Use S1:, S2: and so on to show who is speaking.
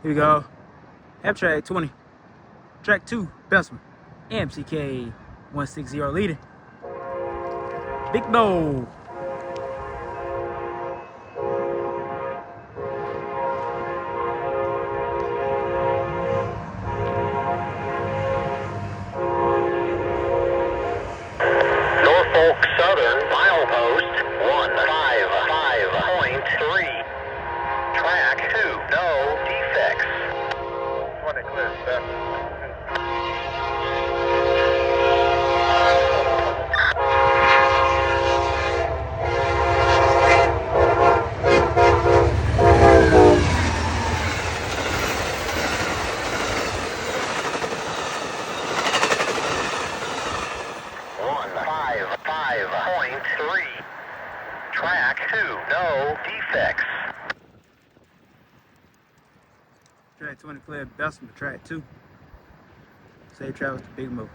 S1: Here we go. Track 20. Track 2, Bessemer. AMTK 160 leading. Big MOE.
S2: Norfolk Southern milepost 155.3. Track 2, no defects. 20 clear, Bessemer. Track 2, no defects.
S1: Track 20 clear, Bessemer. Track 2. Safe travels to Big MOE.